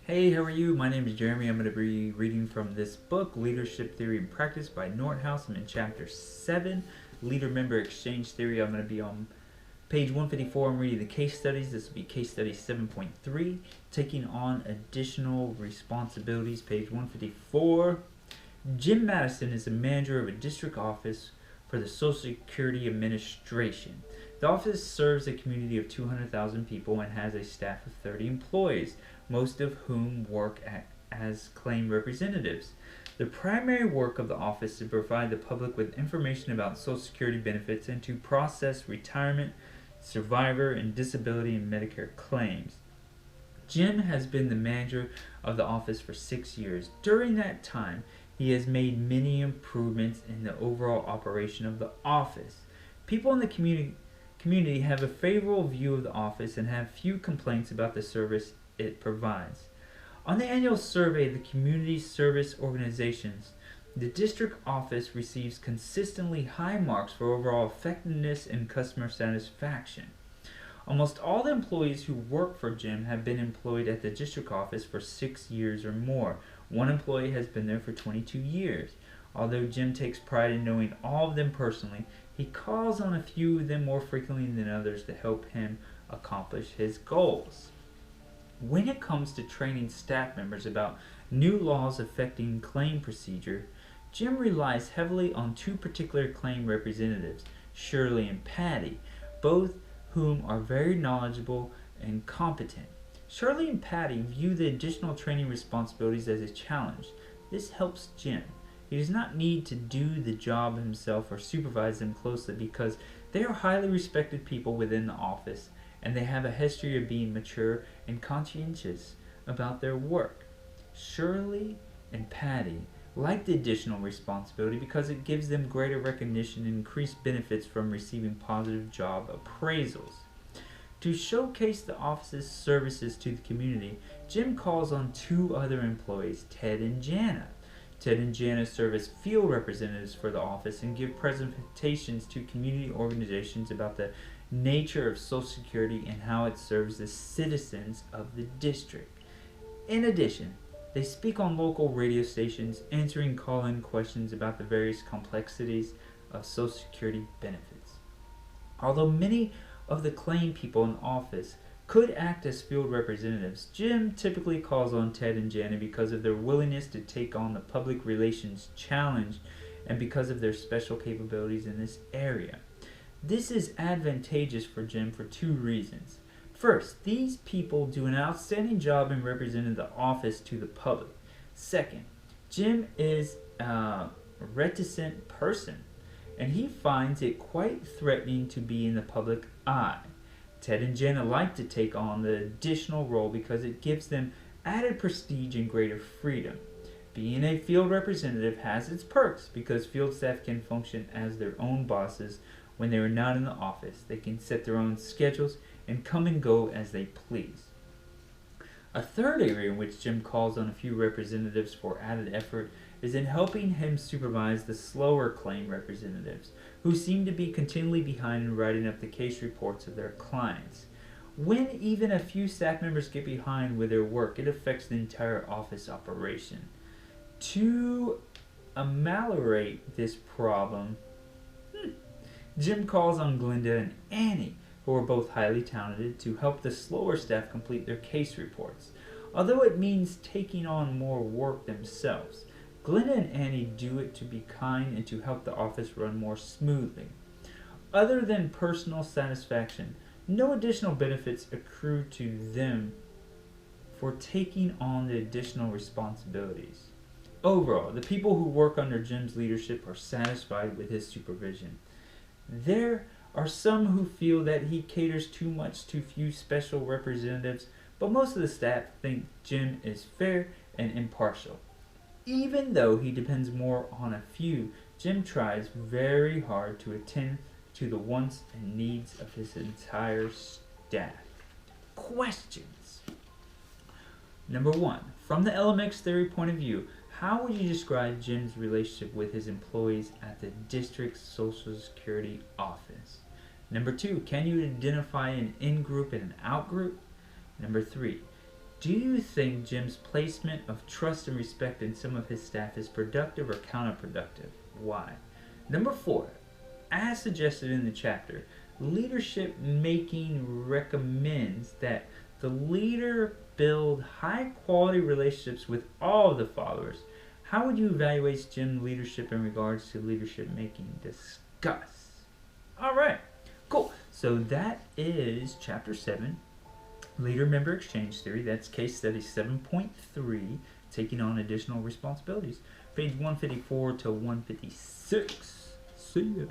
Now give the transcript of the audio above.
Hey, how are you? My name is Jeremy. I'm going to be reading from this book, Leadership Theory and Practice by Northouse. I'm in chapter 7, Leader Member Exchange Theory. I'm going to be on page 154. I'm reading the case studies. This will be case study 7.3, Taking on Additional Responsibilities, page 154. Jim Madison is the manager of a district office for the Social Security Administration. The office serves a community of 200,000 people and has a staff of 30 employees, most of whom work as claim representatives. The primary work of the office is to provide the public with information about Social Security benefits and to process retirement, survivor, and disability and Medicare claims. Jim has been the manager of the office for 6 years. During that time, he has made many improvements in the overall operation of the office. People in the community have a favorable view of the office and have few complaints about the service it provides. On the annual survey of the community service organizations, the district office receives consistently high marks for overall effectiveness and customer satisfaction. Almost all the employees who work for Jim have been employed at the district office for 6 years or more. One employee has been there for 22 years. Although Jim takes pride in knowing all of them personally, he calls on a few of them more frequently than others to help him accomplish his goals. When it comes to training staff members about new laws affecting claim procedure, Jim relies heavily on two particular claim representatives, Shirley and Patty, both whom are very knowledgeable and competent. Shirley and Patty view the additional training responsibilities as a challenge. This helps Jim. He does not need to do the job himself or supervise them closely because they are highly respected people within the office and they have a history of being mature and conscientious about their work. Shirley and Patty like the additional responsibility because it gives them greater recognition and increased benefits from receiving positive job appraisals. To showcase the office's services to the community, Jim calls on two other employees, Ted and Jana. Ted and Jana serve as field representatives for the office and give presentations to community organizations about the nature of Social Security and how it serves the citizens of the district. In addition, they speak on local radio stations, answering call-in questions about the various complexities of Social Security benefits. Although many of the claim people in office could act as field representatives, Jim typically calls on Ted and Jana because of their willingness to take on the public relations challenge and because of their special capabilities in this area. This is advantageous for Jim for two reasons. First, these people do an outstanding job in representing the office to the public. Second, Jim is a reticent person, and he finds it quite threatening to be in the public eye. Ted and Jenna like to take on the additional role because it gives them added prestige and greater freedom. Being a field representative has its perks because field staff can function as their own bosses when they are not in the office. They can set their own schedules and come and go as they please. A third area in which Jim calls on a few representatives for added effort is in helping him supervise the slower claim representatives, who seem to be continually behind in writing up the case reports of their clients. When even a few staff members get behind with their work, it affects the entire office operation. To ameliorate this problem, Jim calls on Glenda and Annie, who are both highly talented, to help the slower staff complete their case reports. Although it means taking on more work themselves, Glenda and Annie do it to be kind and to help the office run more smoothly. Other than personal satisfaction, no additional benefits accrue to them for taking on the additional responsibilities. Overall, the people who work under Jim's leadership are satisfied with his supervision. There are some who feel that he caters too much to few special representatives, but most of the staff think Jim is fair and impartial. Even though he depends more on a few, Jim tries very hard to attend to the wants and needs of his entire staff. Questions. Number 1. From the LMX theory point of view, how would you describe Jim's relationship with his employees at the district's Social Security office? Number 2, can you identify an in-group and an out-group? Number 3, Do you think Jim's placement of trust and respect in some of his staff is productive or counterproductive? Why? Number 4, as suggested in the chapter, leadership making recommends that the leader build high quality relationships with all of the followers. How would you evaluate Jim's leadership in regards to leadership making? Discuss. Alright, cool. So that is chapter 7, Leader Member Exchange Theory. That's case study 7.3, taking on additional responsibilities. Page 154 to 156. See ya.